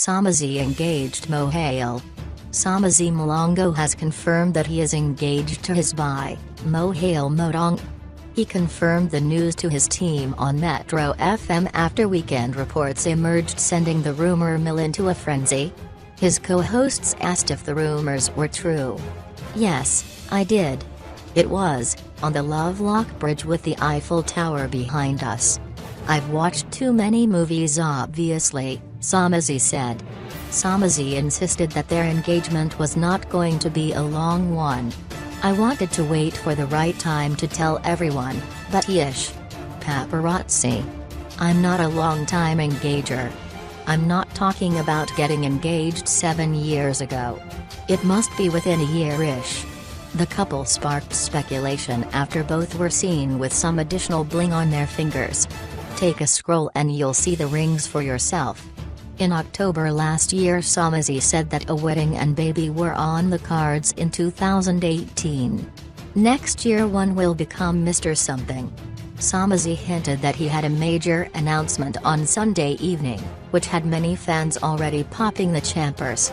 Somizi engaged Mohale. Somizi Mhlongo has confirmed that he is engaged to his bi, Mohale Motaung. He confirmed the news to his team on Metro FM after weekend reports emerged, sending the rumor mill into a frenzy. His co-hosts asked if the rumors were true. "Yes, I did. It was, on the Lovelock Bridge with the Eiffel Tower behind us. I've watched too many movies obviously," Somizi said. Somizi insisted that their engagement was not going to be a long one. "I wanted to wait for the right time to tell everyone, but yeesh. Paparazzi. I'm not a long-time engager. I'm not talking about getting engaged 7 years ago. It must be within a year-ish." The couple sparked speculation after both were seen with some additional bling on their fingers. Take a scroll and you'll see the rings for yourself. In October last year, Somizi said that a wedding and baby were on the cards in 2018. Next year one will become Mr. Something. Somizi hinted that he had a major announcement on Sunday evening, which had many fans already popping the champers.